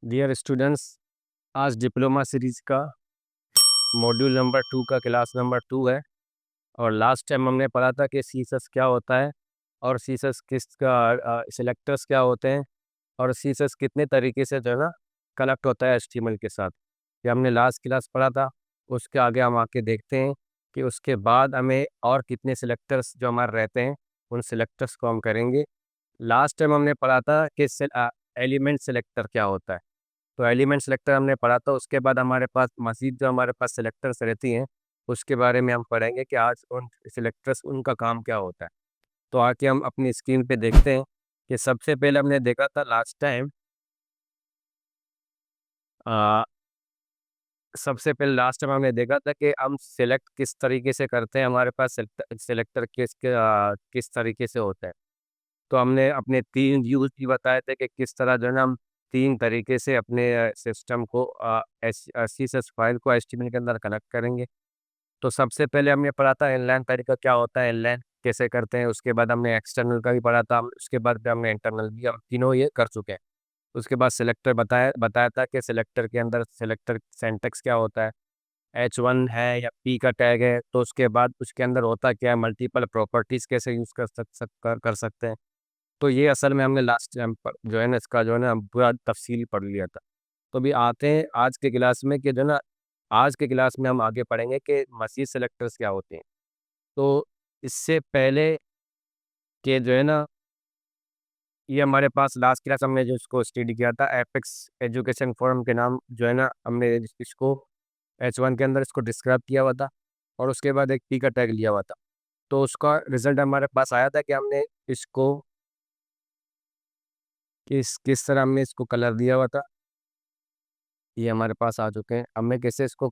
Dear students, आज diploma series का module number 2 का क्लास नंबर 2 है। और लास्ट टाइम हमने पढ़ा था कि सीसस क्या होता है और सीसस किस का सिलेक्टर्स क्या होते हैं और सीसस कितने तरीके से जो है ना कनेक्ट होता है एचटीएमएल के साथ। ये हमने लास्ट क्लास पढ़ा था। उसके आगे हम आके देखते हैं कि उसके बाद हमें और कितने सिलेक्टर्स जो हमारे रहते हैं उन सिलेक्टर्स को हम करेंगे। लास्ट टाइम हमने पढ़ा था कि एलिमेंट सिलेक्टर क्या होता है। तो एलिमेंट सेलेक्टर हमने पढ़ा था। उसके बाद हमारे पास मज़ीद जो हमारे पास सेलेक्टर्स रहती हैं उसके बारे में हम पढ़ेंगे कि आज उन सेलेक्टर्स उनका काम क्या होता है। तो आके हम अपनी स्क्रीन पे देखते हैं कि सबसे पहले हमने देखा था लास्ट टाइम सबसे पहले लास्ट टाइम हमने देखा था कि हम सिलेक्ट किस तरीके से करते हैं, हमारे पास सेलेक्टर किस तरीके से होता है। तो हमने अपने 3 यूज़ भी बताए थे कि किस तरह जो है ना हम 3 तरीके से अपने सिस्टम को सीएसएस फाइल को एचटीएमएल के अंदर कनेक्ट करेंगे। तो सबसे पहले हमने पढ़ा था इनलाइन तरीका क्या होता है, इनलाइन कैसे करते हैं। उसके बाद हमने एक्सटर्नल का भी पढ़ा था, उसके बाद फिर हमने इंटरनल भी, हम तीनों ये कर चुके हैं। उसके बाद सिलेक्टर बताया बताया था कि सिलेक्टर के अंदर सिलेक्टर सिंटैक्स क्या होता है, H1 है या P का टैग है। तो उसके बाद उसके अंदर होता क्या है, मल्टीपल प्रॉपर्टीज़ कैसे यूज़ कर सकते हैं। तो ये असल में हमने लास्ट टाइम पर जो है ना इसका जो है ना पूरा तफसील पढ़ लिया था। तो अभी आते हैं आज के क्लास में कि जो है ना आज के क्लास में हम आगे पढ़ेंगे कि मसीह सेलेक्टर्स क्या होते हैं। तो इससे पहले कि जो है ना ये हमारे पास लास्ट क्लास हमने जो इसको स्टडी किया था एपेक्स एजुकेशन फोरम के नाम जो है ना हमने इसको H1 के अंदर इसको डिस्क्राइब किया हुआ था और उसके बाद एक पी का टैग लिया हुआ था। तो उसका रिजल्ट हमारे पास आया था कि हमने इसको किस किस तरह हमने इसको कलर दिया हुआ था। ये हमारे पास आ चुके हैं। हमने कैसे इसको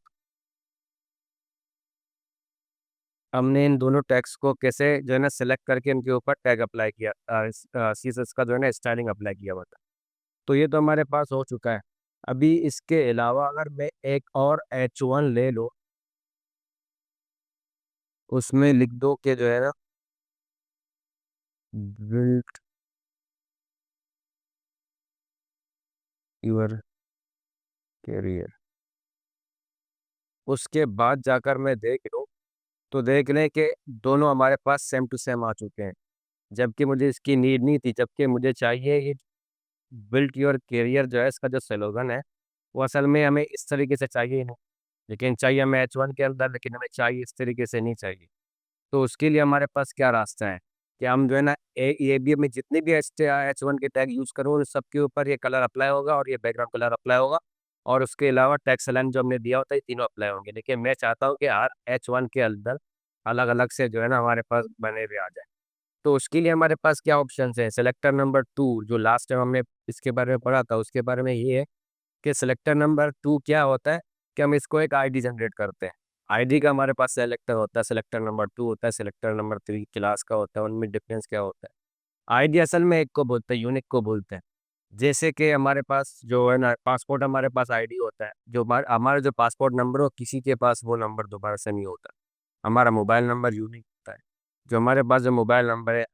हमने इन दोनों टैग्स को कैसे जो है ना सेलेक्ट करके इनके ऊपर टैग अप्लाई किया, सीसस का जो है ना स्टाइलिंग अप्लाई किया हुआ था। तो ये तो हमारे पास हो चुका है। अभी इसके अलावा अगर मैं एक और H1 ले लो, उसमें लिख दो कि जो है ना बिल्ड योर कैरियर। उसके बाद जाकर मैं देख लूँ तो देख लें कि दोनों हमारे पास सेम टू सेम आ चुके हैं। जबकि मुझे इसकी नीड नहीं थी, जबकि मुझे चाहिए ये बिल्ट योर कैरियर जो है इसका जो स्लोगन है वो असल में हमें इस तरीके से चाहिए ही नहीं। लेकिन चाहिए हमें H1 के अंदर, लेकिन हमें चाहिए इस तरीके से नहीं चाहिए। तो उसके लिए हमारे पास क्या रास्ता है कि हम जो है ना ये भी में जितने भी H1 के टैग यूज़ करो उन सबके ऊपर ये कलर अप्लाई होगा और ये बैकग्राउंड कलर अप्लाई होगा। और उसके अलावा टैक्स लाइन जो हमने दिया होता है ये तीनों अप्लाई होंगे। लेकिन मैं चाहता हूँ कि हर H1 के अंदर अलग अलग से जो है ना हमारे पास बने हुए आ जाए। तो उसके लिए हमारे पास क्या ऑप्शन है, सेलेक्टर नंबर 2 जो लास्ट टाइम हमने इसके बारे में पढ़ा था उसके बारे में ये है कि सिलेक्टर नंबर 2 क्या होता है कि हम इसको एक आईडी जनरेट करते हैं। आईडी का हमारे पास सेलेक्टर होता है, सिलेक्टर नंबर 2 होता है, सिलेक्टर नंबर 3 क्लास का होता है। उनमें डिफरेंस क्या होता है, आईडी असल में एक को बोलते हैं, यूनिक को बोलते हैं। जैसे कि हमारे पास जो है ना पासपोर्ट हमारे पास आईडी होता है, जो हमारा जो पासपोर्ट नंबर हो किसी के पास वो नंबर दोबारा से नहीं होता। हमारा मोबाइल नंबर यूनिक होता है। जो हमारे पास जो मोबाइल नंबर है,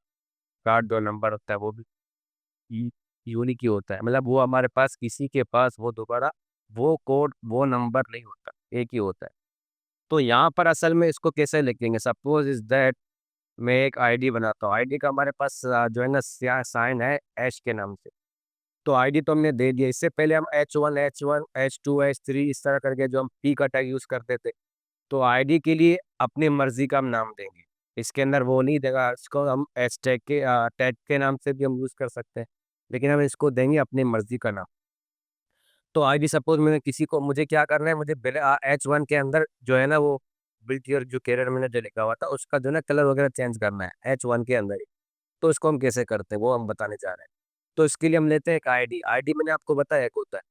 कार्ड जो नंबर होता है वो भी यूनिक ही होता है। मतलब वो हमारे पास किसी के पास वो दोबारा वो कोड वो नंबर नहीं होता, एक ही होता है। तो यहाँ पर असल में इसको कैसे लिखेंगे, सपोज इज दैट मैं एक आईडी बनाता हूँ। आईडी का हमारे पास जो है ना साइन है एच के नाम से। तो आईडी तो हमने दे दिया। इससे पहले हम H1 H2 H3 इस तरह करके जो हम पी का टैग यूज़ करते थे। तो आईडी के लिए अपनी मर्जी का हम नाम देंगे। इसके अंदर वो नहीं देगा, इसको हम एच टैग के नाम से भी हम यूज़ कर सकते हैं। लेकिन हम इसको देंगे अपनी मर्जी का नाम। तो आईडी सपोज मैंने किसी को, मुझे क्या करना है, मुझे H1 के अंदर जो है ना वो बिल्ट योर जो कैरियर मैंने जो लिखा हुआ था उसका जो है ना कलर वगैरह चेंज करना है H1 के अंदर ही। तो इसको हम कैसे करते हैं वो हम बताने जा रहे हैं। तो इसके लिए हम लेते हैं एक आईडी। आईडी मैंने आपको बताया एक होता है।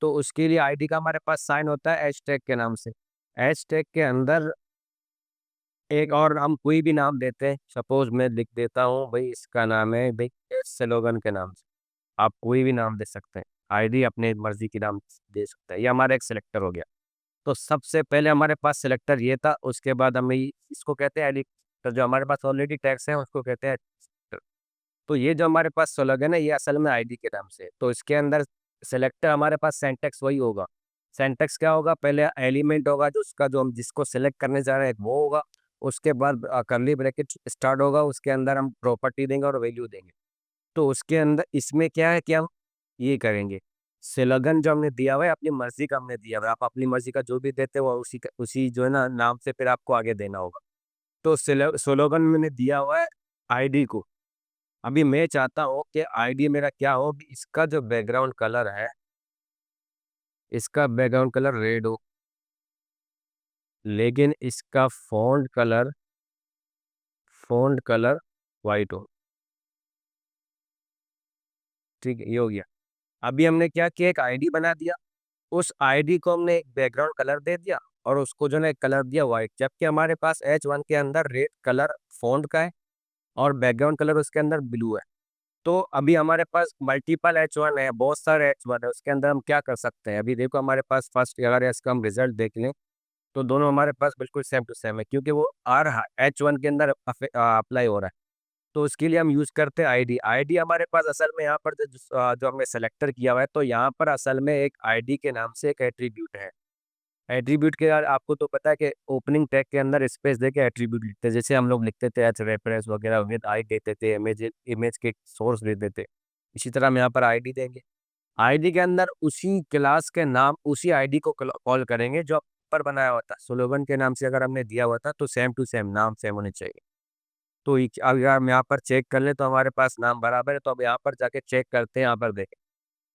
तो उसके लिए आईडी का हमारे पास साइन होता है एच टैग के नाम से। एच टैग के अंदर एक और हम कोई भी नाम देते हैं। सपोज मैं लिख देता हूँ भाई इसका नाम है भाई स्लोगन के नाम से। आप कोई भी नाम दे सकते हैं, आईडी अपने मर्जी की नाम दे सकते हैं। ये हमारा एक सिलेक्टर हो गया। तो सबसे पहले हमारे पास सिलेक्टर ये था। उसके बाद हमें इसको कहते हैं एडिट। तो जो हमारे पास ऑलरेडी टैग्स हैं उसको कहते हैं एडिटर। तो ये जो हमारे पास स्लोगन है ये असल में आईडी के नाम से है। तो इसके अंदर सेलेक्टर हमारे पास सिंटैक्स वही होगा। सिंटैक्स क्या होगा, पहले एलिमेंट होगा जो उसका जो हम जिसको सेलेक्ट करने जा रहे हैं वो होगा, उसके बाद कर्ली ब्रैकेट स्टार्ट होगा, उसके अंदर हम प्रॉपर्टी देंगे और वैल्यू देंगे। तो उसके अंदर इसमें क्या है कि हम ये करेंगे, स्लोगन जो हमने दिया हुआ है अपनी मर्जी का हमने दिया हुआ है, आप अपनी मर्जी का जो भी देते हो उसी जो है ना नाम से फिर आपको आगे देना होगा। तो स्लोगन मैंने दिया हुआ है आईडी को। अभी मैं चाहता हूँ कि आईडी मेरा क्या हो कि इसका जो बैकग्राउंड कलर है, इसका बैकग्राउंड कलर रेड हो, लेकिन इसका फ़ॉन्ट कलर वाइट हो। ठीक है, ये हो गया। अभी हमने क्या किया, एक आईडी बना दिया, उस आईडी को हमने एक बैकग्राउंड कलर दे दिया और उसको जो है एक कलर दिया वाइट, जबकि हमारे पास H1 के अंदर रेड कलर फॉन्ट का है और बैकग्राउंड कलर उसके अंदर ब्लू है। तो अभी हमारे पास मल्टीपल H1 है, बहुत सारे H1 है, उसके अंदर हम क्या कर सकते हैं। अभी देखो हमारे पास फर्स्ट अगर इसका हम रिजल्ट देख लें तो दोनों हमारे पास बिल्कुल सेम टू सेम है, क्योंकि वो आ रहा है H1 के अंदर अप्लाई हो रहा है। तो उसके लिए हम यूज़ करते हैं आईडी। आईडी हमारे पास असल में यहाँ पर जो हमने सेलेक्टर किया हुआ है, तो यहाँ पर असल में एक आईडी के नाम से एक एट्रीब्यूट है। एट्रीब्यूट के यार आपको तो पता है कि ओपनिंग टैग के अंदर स्पेस देके एट्रीब्यूट लिखते हैं, जैसे हम लोग लिखते थे एच रेफरेंस वगैरह विद आई देते थे, इमेज इमेज के सोर्स दे देते, इसी तरह हम यहाँ पर आईडी देंगे। आईडी के अंदर उसी क्लास के नाम उसी आईडी को कॉल करेंगे जो पर बनाया हुआ था। स्लोगन के नाम से अगर हमने दिया हुआ था तो सेम टू सेम नाम सेम होने चाहिए। तो अगर हम यहाँ पर चेक कर लें तो हमारे पास नाम बराबर है। तो अब यहाँ पर जाके चेक करते हैं, यहाँ पर देखें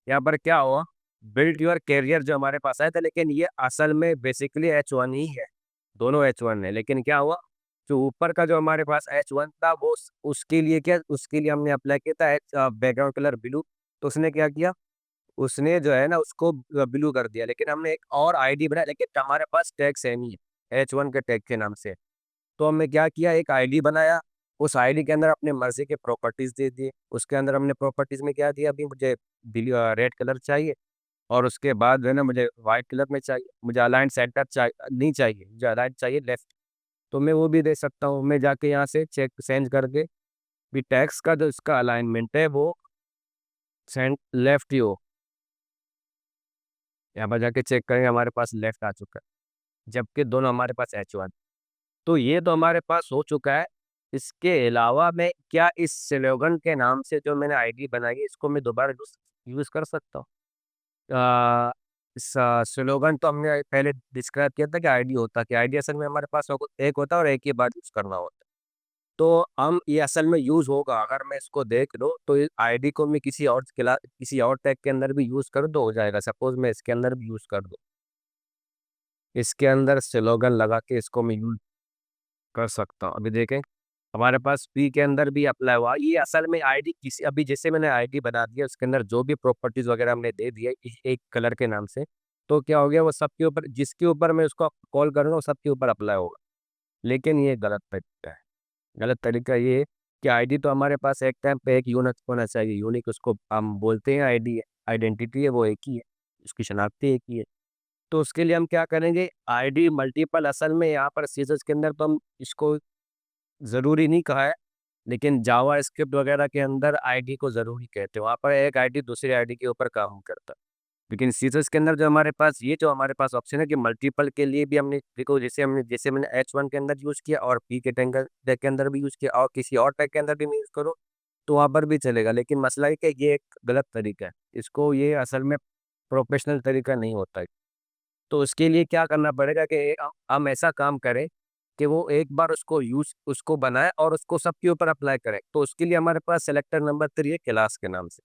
यहाँ पर क्या हुआ, बिल्ड योर कैरियर जो हमारे पास आया था, लेकिन ये असल में बेसिकली H1 ही है, दोनों H1 है। लेकिन क्या हुआ, जो ऊपर का जो हमारे पास H1 था वो उसके लिए क्या, उसके लिए हमने अप्लाई किया था बैकग्राउंड कलर ब्लू। तो उसने क्या किया, उसने जो है ना उसको ब्लू कर दिया, लेकिन हमने एक और आईडी बनाया, लेकिन हमारे पास टैग सेम ही है, H1 के टैग के नाम से। तो हमने क्या किया, एक आईडी बनाया, उस आईडी के अंदर अपने मर्जी के प्रॉपर्टीज दे दिए। उसके अंदर हमने प्रॉपर्टीज में क्या दिया, अभी मुझे रेड कलर चाहिए और उसके बाद जो है ना मुझे वाइट कलर में चाहिए, मुझे अलाइन सेंटर नहीं चाहिए, मुझे अलाइन चाहिए लेफ्ट। तो मैं वो भी दे सकता हूँ, मैं जाके यहाँ से चेक चेंज करके भी टैक्स का जो इसका अलाइनमेंट है वो सेंट लेफ्ट ही हो। यहाँ पर जाके चेक करेंगे हमारे पास लेफ्ट आ चुका है, जबकि दोनों हमारे पास H1। तो ये तो हमारे पास हो चुका है। इसके अलावा मैं क्या इस स्लोगन के नाम से जो मैंने आईडी बनाई है इसको मैं दोबारा यूज़ कर सकता हूँ। इस स्लोगन तो हमने पहले डिस्क्राइब किया था कि आईडी होता है, कि आईडी असल में हमारे पास एक होता है और एक ही बार यूज़ करना होता है। तो हम ये असल में यूज़ होगा, अगर मैं इसको देख लूँ तो इस आईडी को मैं किसी और टैग के अंदर भी यूज़ कर दो हो जाएगा। सपोज मैं इसके अंदर भी यूज़ कर दूँ, इसके अंदर स्लोगन लगा के इसको मैं यूज़ कर सकता हूँ। अभी देखें हमारे पास पी के अंदर भी अप्लाई हुआ। ये असल में आईडी किसी अभी जैसे मैंने आईडी बना दिया उसके अंदर जो भी प्रॉपर्टीज वगैरह हमने दे दिया एक कलर के नाम से, तो क्या हो गया, वो सबके ऊपर जिसके ऊपर मैं उसको कॉल करूँगा वो सबके ऊपर अप्लाई होगा। लेकिन ये गलत तरीका है। गलत तरीका ये है कि आईडी तो हमारे पास एक टाइम पे एक यूनिक होना चाहिए, यूनिक उसको हम बोलते हैं, आईडी आइडेंटिटी है वो एक ही है, उसकी शनाख्ती एक ही है। तो उसके लिए हम क्या करेंगे, आईडी मल्टीपल असल में यहाँ पर सीजर्स के अंदर तो हम इसको ज़रूरी नहीं कहा है, लेकिन जावा स्क्रिप्ट वगैरह के अंदर आईडी को ज़रूरी कहते हैं। वहाँ पर एक आईडी दूसरी आईडी के ऊपर काम करता है। लेकिन सीसस के अंदर जो हमारे पास ऑप्शन है कि मल्टीपल के लिए भी हमने देखो, जैसे मैंने H1 के अंदर यूज़ किया और पी के टैग के अंदर भी यूज़ किया और किसी और टैग के अंदर भी मैं यूज़ करूँ तो वहाँ पर भी चलेगा। लेकिन मसला है कि ये एक गलत तरीका है, इसको ये असल में प्रोफेशनल तरीका नहीं होता है। तो उसके लिए क्या करना पड़ेगा कि हम ऐसा काम करें कि वो एक बार उसको बनाए और उसको सबके ऊपर अप्लाई करें। तो उसके लिए हमारे पास सेलेक्टर नंबर 3 है क्लास के नाम से।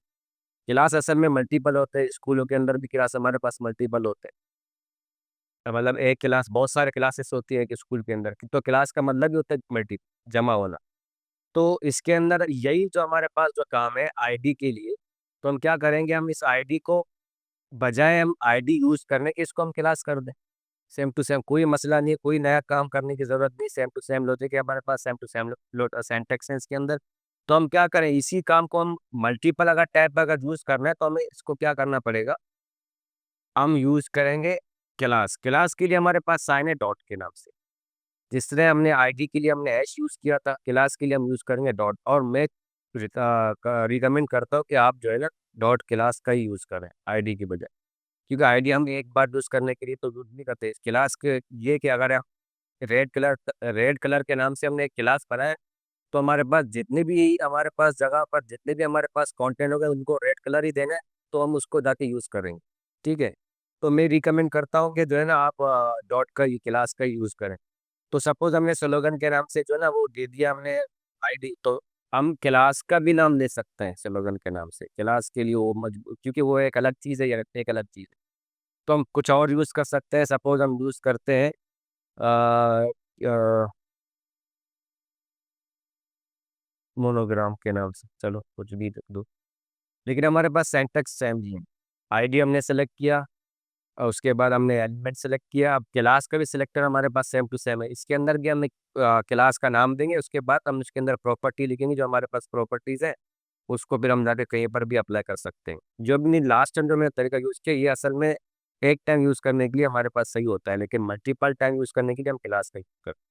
क्लास असल में मल्टीपल होते हैं, स्कूलों के अंदर भी क्लास हमारे पास मल्टीपल होते हैं। मतलब एक क्लास बहुत सारे क्लासेस होती है कि स्कूल के अंदर, तो क्लास का मतलब ही होता है मल्टी जमा होना। तो इसके अंदर यही जो हमारे पास जो काम है आईडी के लिए, तो हम क्या करेंगे, हम इस आईडी को बजाय हम आईडी यूज करने के इसको हम क्लास कर दें। सेम टू सेम, कोई मसला नहीं है, कोई नया काम करने की जरूरत नहीं, सेम टू सेम लॉजिक है हमारे पास, सेम टू सेम सिंटैक्स है इसके अंदर। तो हम क्या करें, इसी काम को हम मल्टीपल अगर टैब अगर यूज करना है तो हमें इसको क्या करना पड़ेगा, हम यूज करेंगे क्लास। क्लास के लिए हमारे पास साइन है डॉट के नाम से, जिस तरह हमने आईडी के लिए हमने हैश यूज किया था, क्लास के लिए हम यूज करेंगे डॉट। और मैं रिकमेंड करता हूँ कि आप जो है ना डॉट क्लास का ही यूज़ करें आईडी की बजाय, क्योंकि आईडी हम एक बार यूज़ करने के लिए तो यूज़ नहीं करते। क्लास के ये कि अगर हम रेड कलर के नाम से हमने एक क्लास बनाया, तो हमारे पास जितने भी हमारे पास जगह पर जितने भी हमारे पास कंटेंट होगा उनको रेड कलर ही देना है, तो हम उसको जाके यूज़ करेंगे। ठीक है? तो मैं रिकमेंड करता हूँ कि जो है ना आप डॉट का ही क्लास का ही यूज़ करें। तो सपोज़ हमने स्लोगन के नाम से जो है ना वो दे दिया हमने आईडी, तो हम क्लास का भी नाम ले सकते हैं स्लोगन के नाम से। क्लास के लिए वो मजबू क्योंकि वो एक अलग चीज़ है, ये एक अलग चीज़ है। तो हम कुछ और यूज़ कर सकते हैं। सपोज़ हम यूज़ करते हैं मोनोग्राम के नाम से, चलो कुछ भी लिख दो। लेकिन हमारे पास सिंटैक्स सेम ही है। आईडी हमने सेलेक्ट किया और उसके बाद हमने एलिमेंट सेलेक्ट किया। अब क्लास का भी सिलेक्टर हमारे पास सेम टू सेम है। इसके अंदर भी हम एक क्लास का नाम देंगे, उसके बाद हम उसके अंदर प्रॉपर्टी लिखेंगे, जो हमारे पास प्रॉपर्टीज़ है, उसको फिर हम जाके कहीं पर भी अप्लाई कर सकते हैं। जो अपनी लास्ट टाइम जो मैंने तरीका यूज़ किया, ये असल में एक टाइम यूज़ करने के लिए हमारे पास सही होता है, लेकिन मल्टीपल टाइम यूज़ करने के लिए हम क्लास का यूज़ करते हैं।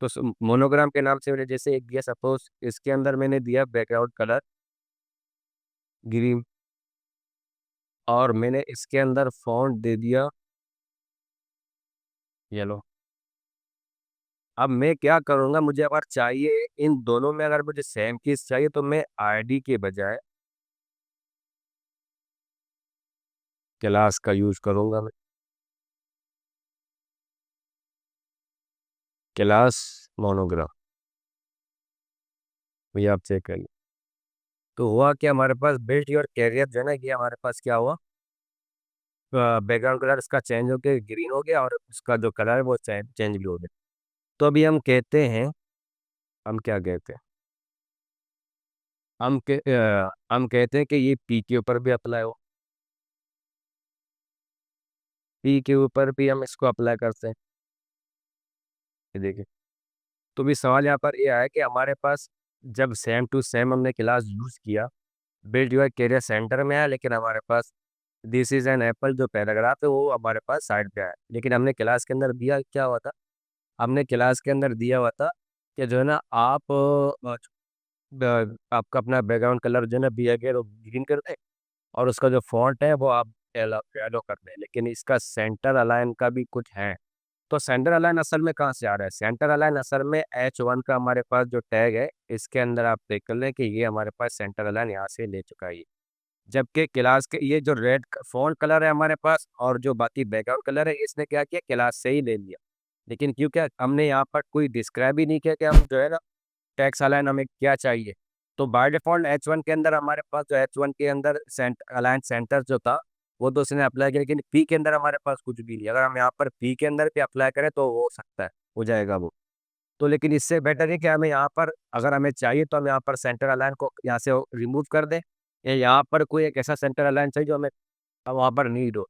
तो मोनोग्राम के नाम से मैंने जैसे एक दिया, सपोज इसके अंदर मैंने दिया बैकग्राउंड कलर ग्रीन, और मैंने इसके अंदर फॉन्ट दे दिया येलो। अब मैं क्या करूँगा, मुझे अगर चाहिए इन दोनों में अगर मुझे सेम चीज़ चाहिए, तो मैं आईडी के बजाय क्लास का यूज़ करूँगा। मैं क्लास मोनोग्राम, भैया आप चेक करिए। तो हुआ क्या, हमारे पास बिल्ट योर कैरियर जो है ना, ये हमारे पास क्या हुआ, बैकग्राउंड कलर इसका चेंज हो के ग्रीन हो गया, और उसका जो कलर है वो चेंज भी हो गया। तो अभी हम कहते हैं, हम क्या कहते हैं, हम कहते हैं कि ये पी के ऊपर भी अप्लाई हो, पी के ऊपर भी हम इसको अप्लाई करते हैं। ये देखिए, तो भी सवाल यहाँ पर ये आया कि हमारे पास जब सेम टू सेम हमने क्लास यूज़ किया, बिल्ड योर कैरियर सेंटर में आया, लेकिन हमारे पास दिस इज एन एप्पल जो पैराग्राफ है वो हमारे पास साइड पे आया। लेकिन हमने क्लास के अंदर दिया क्या हुआ था, हमने क्लास के अंदर दिया हुआ था कि जो है ना आप आपका अपना बैकग्राउंड कलर जो है ना दिया गया वो ग्रीन कर दें, और उसका जो फॉन्ट है वो आप येलो कर दें। लेकिन इसका सेंटर अलाइन का भी कुछ है। तो सेंटर अलाइन असल में कहाँ से आ रहा है, सेंटर अलाइन असल में H1 का हमारे पास जो टैग है, इसके अंदर आप देख लें कि ये हमारे पास सेंटर अलाइन यहाँ से ले चुका है। जबकि क्लास के ये जो रेड फॉन्ट कलर है हमारे पास, और जो बाकी बैकग्राउंड कलर है, इसने क्या किया, क्लास से ही ले लिया। लेकिन क्योंकि हमने यहाँ पर कोई डिस्क्राइब ही नहीं किया कि हम जो है ना टैक्स अलाइन हमें क्या चाहिए, तो बाय डिफॉल्ट H1 के अंदर हमारे पास जो H1 के अंदर अलाइन सेंटर जो था वो तो उसने अप्लाई किया, लेकिन पी के अंदर हमारे पास कुछ भी नहीं। अगर हम यहाँ पर पी के अंदर भी अप्लाई करें तो हो सकता है, हो जाएगा वो। तो लेकिन इससे बेटर है कि हमें यहाँ पर अगर हमें चाहिए तो हम यहाँ पर सेंटर अलाइन को यहाँ से रिमूव कर दें, या यहाँ पर कोई एक ऐसा सेंटर अलाइन चाहिए जो हमें अब वहाँ पर नीड हो,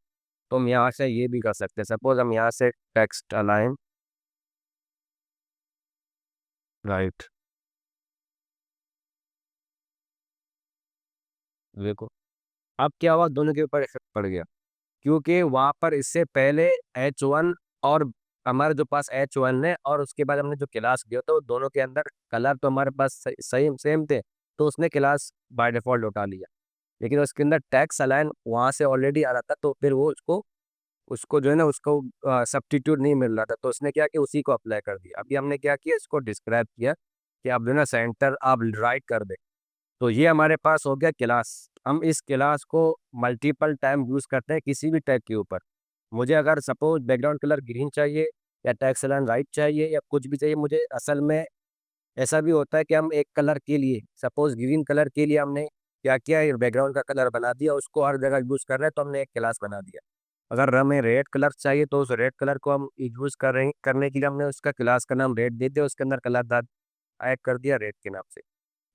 तो हम यहाँ से ये भी कर सकते हैं। सपोज हम यहाँ से टेक्स्ट अलाइन राइट, देखो अब क्या हुआ, दोनों के ऊपर इफेक्ट पड़ गया, क्योंकि वहाँ पर इससे पहले H1 और हमारे जो पास H1 है और उसके बाद हमने जो क्लास दिया था, वो दोनों के अंदर कलर तो हमारे पास सही सेम थे, तो उसने क्लास बाय डिफॉल्ट उठा लिया। लेकिन उसके अंदर टैक्स अलाइन वहाँ से ऑलरेडी आ रहा था, तो फिर वो उसको उसको जो है ना उसको सब्स्टिट्यूट नहीं मिल रहा था, तो उसने क्या किया, उसी को अप्लाई कर दिया। अभी हमने क्या किया, इसको डिस्क्राइब किया कि आप जो है ना सेंटर आप राइट कर दे। तो ये हमारे पास हो गया क्लास। हम इस क्लास को मल्टीपल टाइम यूज़ करते हैं किसी भी टैग के ऊपर। मुझे अगर सपोज बैकग्राउंड कलर ग्रीन चाहिए, या टैक्स अलाइन राइट चाहिए, या कुछ भी चाहिए, मुझे असल में ऐसा भी होता है कि हम एक कलर के लिए, सपोज ग्रीन कलर के लिए हमने क्या किया, बैकग्राउंड का कलर बना दिया, उसको हर जगह यूज़ कर रहे हैं, तो हमने एक क्लास बना दिया। अगर हमें रेड कलर चाहिए, तो उस रेड कलर को हम यूज़ करने के लिए हमने उसका क्लास का नाम रेड दे दिया, उसके अंदर कलर दाद ऐड कर दिया रेड के नाम से।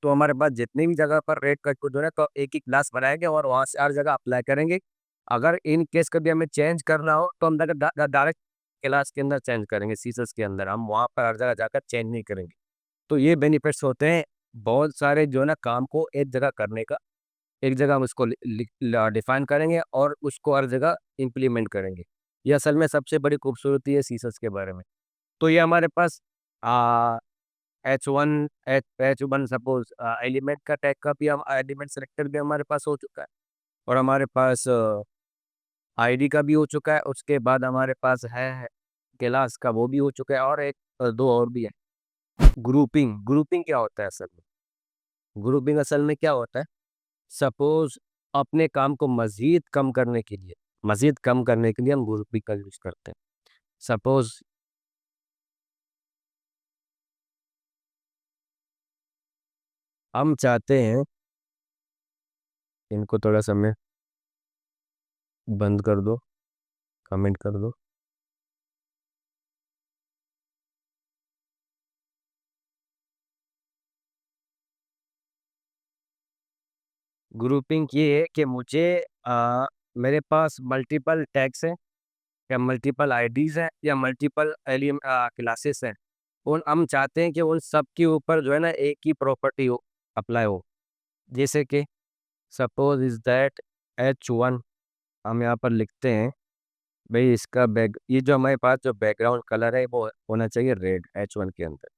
तो हमारे पास जितनी भी जगह पर रेड का जो है तो एक ही क्लास बनाएंगे और वहाँ से हर जगह अप्लाई करेंगे। अगर इन केस कभी हमें चेंज करना हो, तो हम डायरेक्ट क्लास के अंदर चेंज करेंगे, सीसस के अंदर, हम वहाँ पर हर जगह जाकर चेंज नहीं करेंगे। तो ये बेनिफिट्स होते हैं बहुत सारे जो है ना काम को एक जगह करने का। एक जगह हम उसको डिफाइन करेंगे और उसको हर जगह इम्प्लीमेंट करेंगे। ये असल में सबसे बड़ी खूबसूरती है सीसस के बारे में। तो ये हमारे पास H1 H1 सपोज एलिमेंट का टैग का भी हम एलिमेंट सेलेक्टर भी हमारे पास हो चुका है, और हमारे पास आईडी का भी हो चुका है। उसके बाद हमारे पास है क्लास का, वो भी हो चुका है, और एक दो और भी है। ग्रुपिंग, ग्रुपिंग क्या होता है असल में? ग्रुपिंग असल में क्या होता है? सपोज अपने काम को मजीद कम करने के लिए हम ग्रुपिंग का यूज करते हैं। सपोज हम चाहते हैं, इनको थोड़ा समय बंद कर दो, कमेंट कर दो। ग्रुपिंग ये है कि मुझे मेरे पास मल्टीपल टैग्स हैं, या मल्टीपल आईडीज हैं, या मल्टीपल क्लासेस हैं। उन हम चाहते हैं कि उन सब के ऊपर जो है ना एक ही प्रॉपर्टी हो, अप्लाई हो। जैसे कि सपोज इज दैट H1, हम यहाँ पर लिखते हैं भाई इसका बैक, ये जो हमारे पास जो बैकग्राउंड कलर है वो होना चाहिए रेड H1 के अंदर।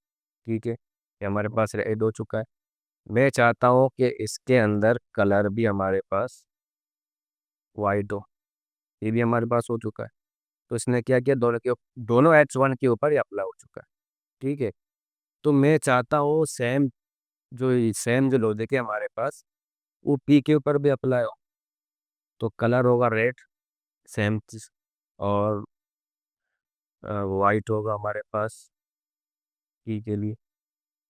ठीक है, ये हमारे पास रेड हो चुका है। मैं चाहता हूँ कि इसके अंदर कलर भी हमारे पास वाइट हो, ये भी हमारे पास हो चुका है। तो इसने क्या किया, दोनों H1 के ऊपर ये अप्लाई हो चुका है। ठीक है, तो मैं चाहता हूँ सेम जो लॉजिक है हमारे पास, वो पी के ऊपर भी अप्लाई हो। तो कलर होगा रेड, सेम चीज, और वाइट होगा हमारे पास पी के लिए।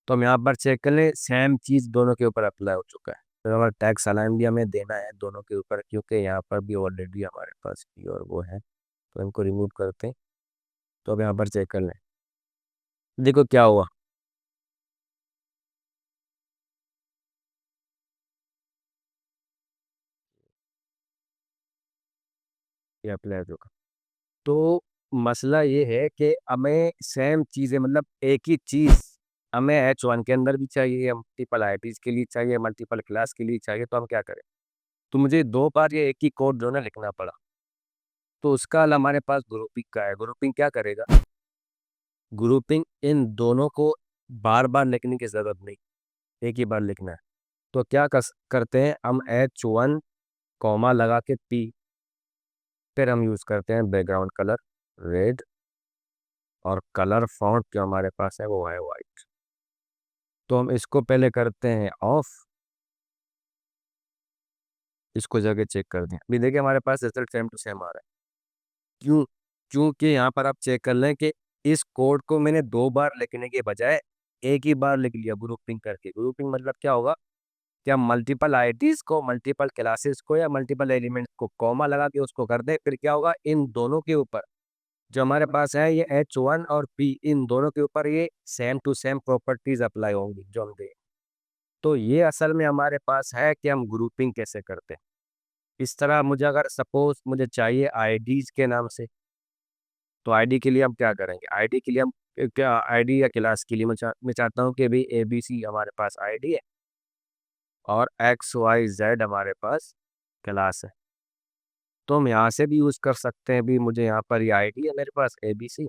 तो हम यहाँ पर चेक कर लें, सेम चीज दोनों के ऊपर अप्लाई हो चुका है। तो हमारा टैक्स अलाइन भी हमें देना है दोनों के ऊपर, क्योंकि यहाँ पर भी ऑलरेडी हमारे पास पी और वो है। तो इनको रिमूव करते हैं। तो अब यहाँ पर चेक कर लें, देखो क्या हुआ। ये अप्लाई हो चुका। तो मसला ये है कि हमें सेम चीज़ें, मतलब एक ही चीज़ हमें H1 के अंदर भी चाहिए, मल्टीपल आईटीज के लिए चाहिए, मल्टीपल क्लास के लिए चाहिए। तो हम क्या करें? तो मुझे दो बार ये एक ही कोड जो है ना लिखना पड़ा। तो उसका हल हमारे पास ग्रुपिंग का है। ग्रुपिंग क्या करेगा? ग्रुपिंग इन दोनों को बार बार लिखने की ज़रूरत नहीं, एक ही बार लिखना है। तो क्या करते हैं हम, H1 कॉमा लगा के पी, फिर हम यूज़ करते हैं बैकग्राउंड कलर रेड, और कलर फॉन्ट जो हमारे पास है वो है वाइट। तो हम इसको पहले करते हैं ऑफ, इसको जगह चेक कर दें। अभी देखिए हमारे पास रिजल्ट सेम टू सेम आ रहा है। क्यों? क्योंकि यहाँ पर आप चेक कर लें कि इस कोड को मैंने दो बार लिखने के बजाय एक ही बार लिख लिया ग्रुपिंग करके। ग्रुपिंग मतलब क्या होगा कि हम मल्टीपल आईडीज को, मल्टीपल क्लासेस को, या मल्टीपल एलिमेंट्स को कॉमा लगा के उसको कर दें। फिर क्या होगा, इन दोनों के ऊपर जो हमारे पास है ये H1 और P, इन दोनों के ऊपर ये same to same properties apply होंगी जो हम दें। तो ये असल में हमारे पास है कि हम ग्रुपिंग कैसे करते हैं। इस तरह मुझे अगर सपोज मुझे चाहिए आईडीज के नाम से, तो आईडी के लिए हम क्या करेंगे? आईडी के लिए हम क्या, आईडी या क्लास के लिए मैं चाहता हूँ कि भाई ABC हमारे पास आईडी है, और XYZ हमारे पास क्लास है। तो हम यहाँ से भी यूज़ कर सकते हैं। भी मुझे यहाँ पर ये आईडी है मेरे पास ABC,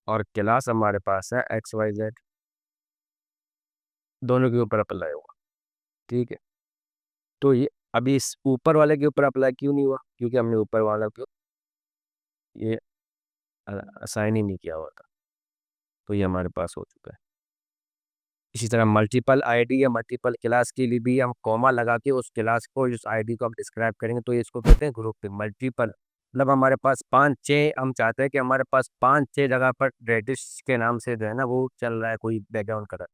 और क्लास हमारे पास है XYZ, दोनों के ऊपर अप्लाई होगा। ठीक है, तो ये अभी इस ऊपर वाले के ऊपर अप्लाई क्यों नहीं हुआ? क्योंकि हमने ऊपर वाला को ये असाइन ही नहीं किया हुआ था। तो ये हमारे पास हो चुका है। इसी तरह मल्टीपल आईडी या मल्टीपल क्लास के लिए भी हम कॉमा लगा के उस क्लास को, उस आईडी को हम डिस्क्राइब करेंगे। तो ये इसको कहते हैं ग्रुपिंग। मल्टीपल मतलब हमारे पास पांच छः, हम चाहते हैं कि हमारे पास पांच छः जगह पर रेडिश के नाम से जो है ना वो चल रहा है कोई बैकग्राउंड कलर।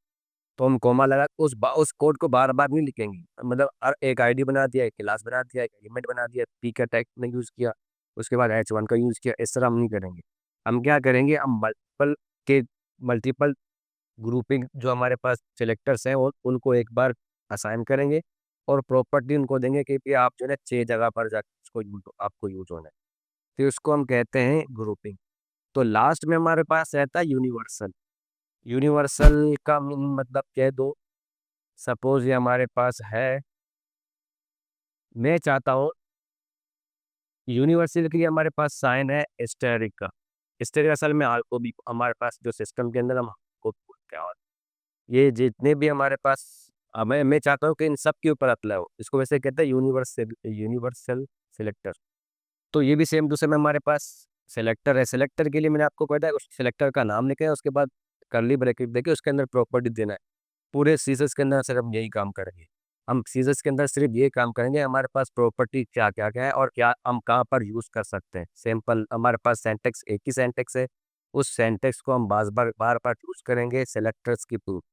तो हम कोमा लगा के उस कोड को बार बार नहीं लिखेंगे। मतलब एक आईडी बना दिया, एक क्लास बना दिया, एक एलिमेंट बना दिया, पी का टैग ने यूज़ किया, उसके बाद H1 का यूज़ किया, इस तरह हम नहीं करेंगे। हम क्या करेंगे, हम मल्टीपल ग्रुपिंग जो हमारे पास सिलेक्टर्स हैं वो उनको एक बार असाइन करेंगे, और प्रॉपर्टी उनको देंगे कि भी आप जो है ना छः जगह पर जाकर उसको आपको यूज होना है। फिर उसको हम कहते हैं ग्रुपिंग। तो लास्ट में हमारे पास रहता है यूनिवर्सल। यूनिवर्सल का मतलब कह दो, सपोज ये हमारे पास है, मैं चाहता हूँ यूनिवर्सल के लिए हमारे पास साइन है एस्टेरिक का। एस्टेरिक असल में को भी हमारे पास जो सिस्टम के अंदर हम सकते हैं। और ये जितने भी हमारे पास मैं चाहता हूँ कि इन सब के ऊपर अप्लाई हो। इसको वैसे कहते हैं यूनिवर्सल यूनिवर्सल सिलेक्टर। तो ये भी सेम टू सेम हमारे पास सेलेक्टर है। सेलेक्टर के लिए मैंने आपको बताया, उस सेलेक्टर का नाम लिखा है, उसके बाद कर्ली ब्रैकेट देके उसके अंदर प्रॉपर्टी देना है। पूरे सीजर्स के अंदर सिर्फ हम यही काम करेंगे। हम सीजर्स के अंदर सिर्फ ये काम करेंगे, हमारे पास प्रॉपर्टी क्या क्या क्या है और क्या हम कहाँ पर यूज़ कर सकते हैं। सिंपल, हमारे पास सेंटेक्स एक ही सेंटेक्स है, उस सेंटेक्स को हम बार बार यूज़ करेंगे सेलेक्टर्स की प्रूफ।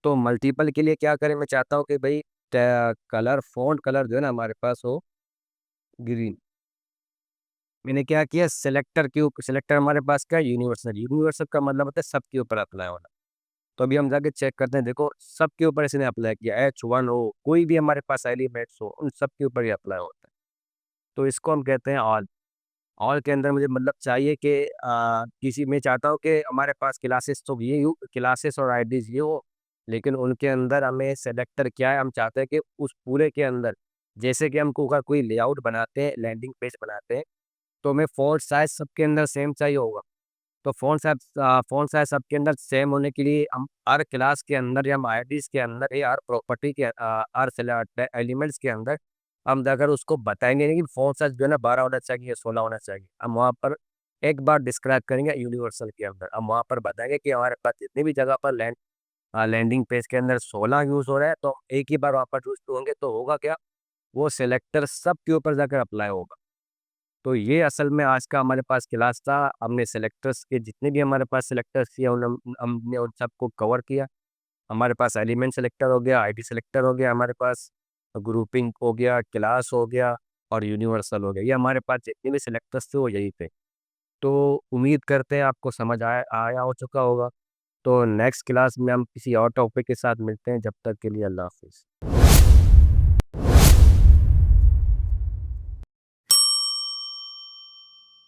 तो मल्टीपल के लिए क्या करें, मैं चाहता हूँ कि भाई कलर फ़ॉन्ट कलर जो है ना हमारे पास हो ग्रीन। मैंने क्या किया, सेलेक्टर के ऊपर, सेलेक्टर हमारे पास क्या है, यूनिवर्सल। यूनिवर्सल का मतलब होता है सबके ऊपर अप्लाई होना। तो अभी हम जाके चेक करते हैं, देखो सबके ऊपर इसने अप्लाई किया, H1 हो, कोई भी हमारे पास एलिमेंट्स हो, उन सबके ऊपर ये अप्लाई होता है। तो इसको हम कहते हैं ऑल। ऑल के अंदर मुझे मतलब चाहिए कि किसी मैं चाहता हूँ कि हमारे पास क्लासेस तो ये हो, क्लासेस और आईडीज ये हो, लेकिन उनके अंदर हमें सेलेक्टर क्या है, हम चाहते हैं कि उस पूरे के अंदर, जैसे कि हम अगर कोई लेआउट बनाते हैं, लैंडिंग पेज बनाते हैं, तो हमें फ़ॉन्ट साइज़ सबके अंदर सेम चाहिए होगा। तो फ़ॉन्ट साइज़ सबके अंदर सेम होने के लिए हम हर क्लास के अंदर या हम आईडीज़ के अंदर या हर प्रॉपर्टी के हर एलिमेंट्स के अंदर हम अगर उसको बताएँगे नहीं कि फ़ॉन्ट साइज़ जो है ना 12 होना चाहिए, 16 होना चाहिए। हम वहाँ पर एक बार डिस्क्राइब करेंगे यूनिवर्सल के अंदर। हम वहाँ पर बताएँगे कि हमारे पास जितनी भी जगह पर लैंडिंग पेज के अंदर 16 यूज़ हो रहा है, तो एक ही बार वहाँ पर यूज़ होंगे, तो होगा क्या, वो सिलेक्टर सबके ऊपर जाकर अप्लाई होगा। तो ये असल में आज का हमारे पास क्लास था। हमने सेलेक्टर्स के जितने भी हमारे पास सेलेक्टर्स किए उन हमने उन सबको कवर किया। हमारे पास एलिमेंट सेलेक्टर हो गया, आईडी सेलेक्टर हो गया, हमारे पास ग्रुपिंग हो गया, क्लास हो गया और यूनिवर्सल हो गया। ये हमारे पास जितने भी सेलेक्टर्स थे वो यही थे। तो उम्मीद करते हैं आपको समझ आया आया हो चुका होगा। तो नेक्स्ट क्लास में हम किसी और टॉपिक के साथ मिलते हैं। जब तक के लिए अल्लाह हाफ़िज़।